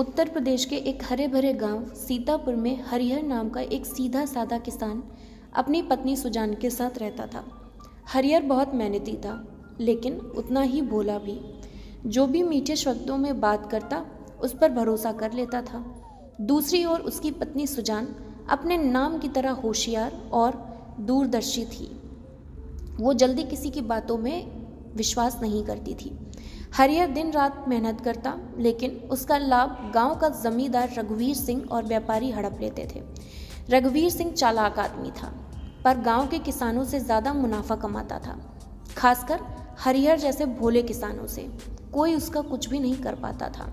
उत्तर प्रदेश के एक हरे भरे गांव सीतापुर में हरिहर नाम का एक सीधा साधा किसान अपनी पत्नी सुजान के साथ रहता था। हरिहर बहुत मेहनती था, लेकिन उतना ही भोला भी। जो भी मीठे शब्दों में बात करता उस पर भरोसा कर लेता था। दूसरी ओर उसकी पत्नी सुजान अपने नाम की तरह होशियार और दूरदर्शी थी। वो जल्दी किसी की बातों में विश्वास नहीं करती थी। हरिहर दिन रात मेहनत करता, लेकिन उसका लाभ गांव का जमींदार रघुवीर सिंह और व्यापारी हड़प लेते थे। रघुवीर सिंह चालाक आदमी था, पर गांव के किसानों से ज़्यादा मुनाफा कमाता था। खासकर हरिहर जैसे भोले किसानों से कोई उसका कुछ भी नहीं कर पाता था।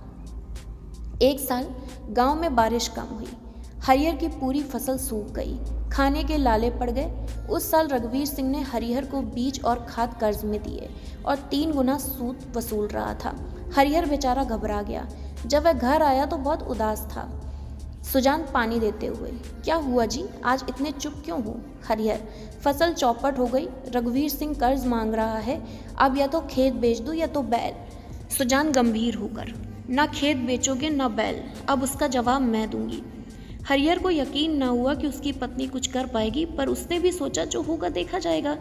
एक साल गांव में बारिश कम हुई। हरिहर की पूरी फसल सूख गई, खाने के लाले पड़ गए। उस साल रघुवीर सिंह ने हरिहर को बीज और खाद कर्ज में दिए और 3 गुना सूद वसूल रहा था। हरिहर बेचारा घबरा गया। जब वह घर आया तो बहुत उदास था। सुजान पानी देते हुए, क्या हुआ जी, आज इतने चुप क्यों हो? हरिहर, फसल चौपट हो गई। रघुवीर सिंह कर्ज मांग रहा है, अब या तो खेत बेच दूं या तो बैल। सुजान गंभीर होकर, ना खेत बेचोगे ना बैल, अब उसका जवाब मैं दूंगी। हरिहर को यकीन न हुआ कि उसकी पत्नी कुछ कर पाएगी, पर उसने भी सोचा जो होगा देखा जाएगा।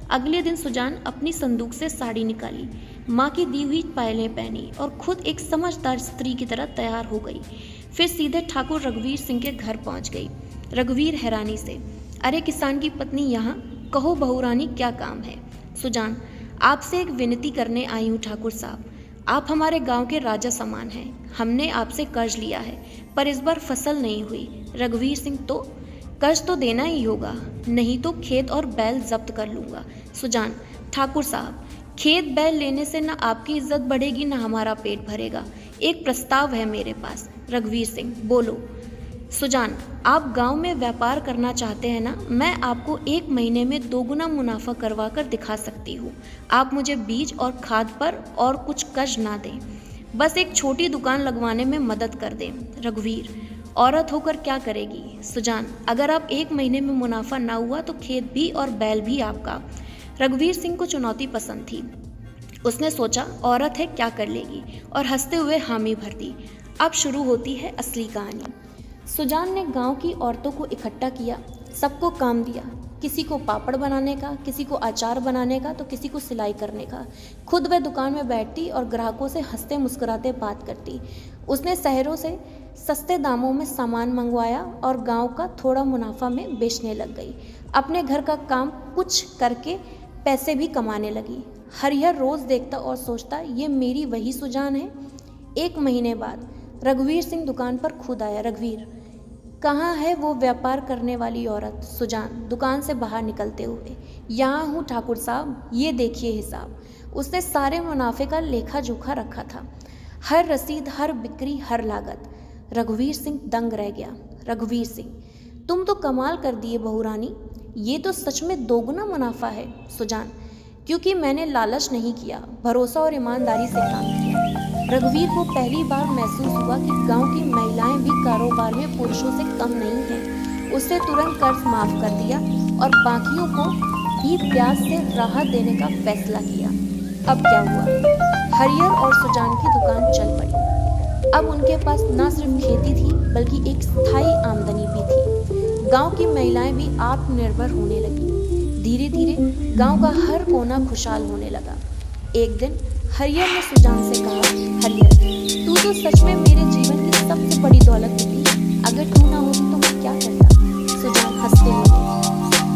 अगले दिन सुजान अपनी संदूक से साड़ी निकाली, माँ की दी हुई पायलें पहनी और खुद एक समझदार स्त्री की तरह तैयार हो गई। फिर सीधे ठाकुर रघुवीर सिंह के घर पहुंच गई। रघुवीर हैरानी से, अरे किसान की पत्नी यहाँ, कहो बहुरानी क्या काम है? सुजान, आपसे एक विनती करने आई हूँ ठाकुर साहब। आप हमारे गांव के राजा समान हैं। हमने आपसे कर्ज लिया है, पर इस बार फसल नहीं हुई। रघुवीर सिंह, तो कर्ज तो देना ही होगा, नहीं तो खेत और बैल जब्त कर लूँगा। सुजान, ठाकुर साहब, खेत बैल लेने से न आपकी इज्जत बढ़ेगी न हमारा पेट भरेगा। एक प्रस्ताव है मेरे पास। रघुवीर सिंह, बोलो। सुजान, आप गांव में व्यापार करना चाहते हैं ना? मैं आपको 1 महीने में 2 गुना मुनाफा करवा कर दिखा सकती हूँ। आप मुझे बीज और खाद पर और कुछ कर्ज ना दें, बस एक छोटी दुकान लगवाने में मदद कर दें। रघुवीर, औरत होकर क्या करेगी? सुजान, अगर आप 1 महीने में मुनाफा ना हुआ तो खेत भी और बैल भी आपका। रघुवीर सिंह को चुनौती पसंद थी। उसने सोचा औरत है, क्या कर लेगी, और हंसते हुए हामी भर दी। अब शुरू होती है असली कहानी। सुजान ने गांव की औरतों को इकट्ठा किया, सबको काम दिया। किसी को पापड़ बनाने का, किसी को अचार बनाने का, तो किसी को सिलाई करने का। खुद वह दुकान में बैठती और ग्राहकों से हंसते मुस्कुराते बात करती। उसने शहरों से सस्ते दामों में सामान मंगवाया और गांव का थोड़ा मुनाफा में बेचने लग गई। अपने घर का काम कुछ करके पैसे भी कमाने लगी। हरिहर रोज़ देखता और सोचता, ये मेरी वही सुजान है। 1 महीने बाद रघुवीर सिंह दुकान पर खुद आया। रघुवीर, कहाँ है वो व्यापार करने वाली औरत? सुजान दुकान से बाहर निकलते हुए, यहाँ हूँ ठाकुर साहब, ये देखिए हिसाब। उसने सारे मुनाफे का लेखा जोखा रखा था, हर रसीद, हर बिक्री, हर लागत। रघुवीर सिंह दंग रह गया। रघुवीर सिंह, तुम तो कमाल कर दिए बहुरानी, ये तो सच में 2 गुना मुनाफा है। सुजान, क्योंकि मैंने लालच नहीं किया, भरोसा और ईमानदारी से काम किया। रघुवीर को पहली बार महसूस हुआ कि गांव की महिलाएं भी कारोबार में पुरुषों से कम नहीं हैं। उसने तुरंत कर्ज माफ कर दिया और बाकियों को भी ब्याज से राहत देने का फैसला किया। अब क्या हुआ? हरिहर और सुजान की दुकान चल पड़ी। अब उनके पास न सिर्फ खेती थी, बल्कि एक स्थायी आमदनी भी थी। गांव की महिलाएं भी आत्मनिर्भर होने लगी। धीरे धीरे गांव का हर कोना खुशहाल होने लगा। एक दिन हरिहर ने सुजान से कहा, हरिहर, तू तो सच में मेरे जीवन की सबसे बड़ी दौलत थी। अगर तू ना होती तो मैं क्या करता? सुजान हंसते हुए,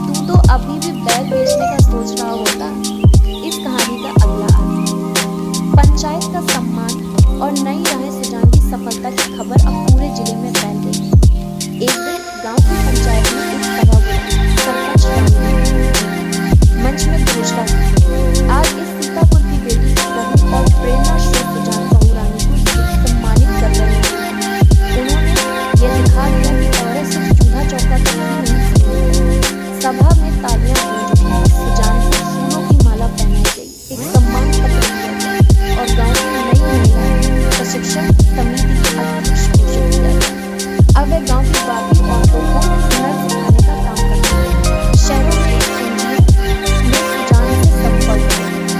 तू तो अभी भी बैल बेचने का सोच रहा होता। इस कहानी का अगला अंक, पंचायत का सम्मान और नई राहें। सुजान की सफलता की खबर अब पूरे जिले में फैल गई। एक दिन गांव की पंचायत में एक सभा हुई। सरपंच मंच में घोषणा की, आज इस सीतापुर की बेटी बहू और प्रेरणा श्री सुजान बहुरानी को सम्मानित कर रहे हैं। उन्होंने यह दिखा दिया कि औरत सिर्फ चूल्हा चौका तक ही नहीं सीमित। सभा में तालियां गूंज उठी। सुजान को फूलों की माला पहनाई गई, एक सम्मान पत्र दिया गया और गांव की नई महिला प्रशिक्षण समिति के अध्यक्ष घोषित किया गया। अब वह गांव की बाकी औरतों को हुनर सिखाने का काम करती है। शहरों में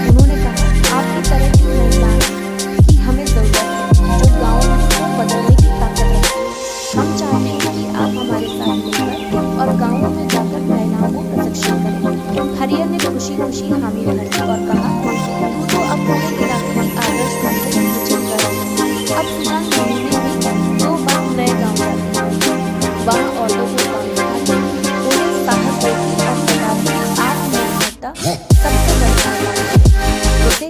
उन्होंने कहा, आपकी तरह की महिलाएं की हमें जरूरत है, जो गाँव को बदलने की अब सुजान महीने में 2 बार नए गांव जाती है। वहाँ औरतों को काम सिखाती, उन्हें साहस देती और बताती कि आत्मनिर्भरता सबसे बड़ी ताकत है। उसे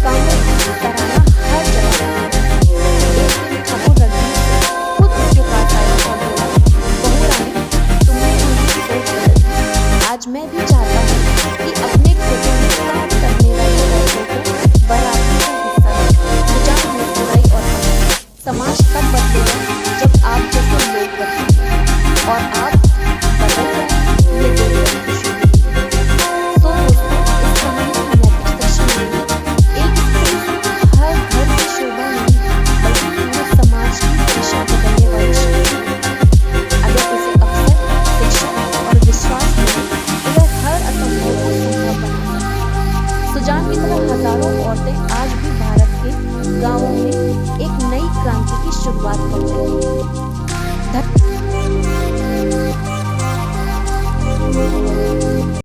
काम में सराहना हर जगह मिलती है। एक दिन ठाकुर रघुवीर खुद उसके पास आया और बोला, बहू रानी, तुमने मेरी सोच बदल दी। आज मैं भी चाहता हूँ कि अपने खेतों में काम करने वाली औरतों को बराबरी का हिस्सा दें। सुजान मुस्कुराई और कहा, समाज तब बदलेगा जब आप जैसे लोग बदलेंगे और आप बदल जाए ये देखकर खुशी होगी। सो दोस्तों, इस कहानी की नैतिक शिक्षा ये है, एक स्त्री सिर्फ हर घर की शोभा नहीं बल्कि पूरे समाज की दिशा बदलने वाली शक्ति है। अगर उसे अवसर, शिक्षा और विश्वास मिले तो वह हर असंभव को संभव बना सकती है। सुजान की तरह हजारों औरतें आज भी भारत के गांवों में एक नई क्रांति की शुरुआत करते हैं।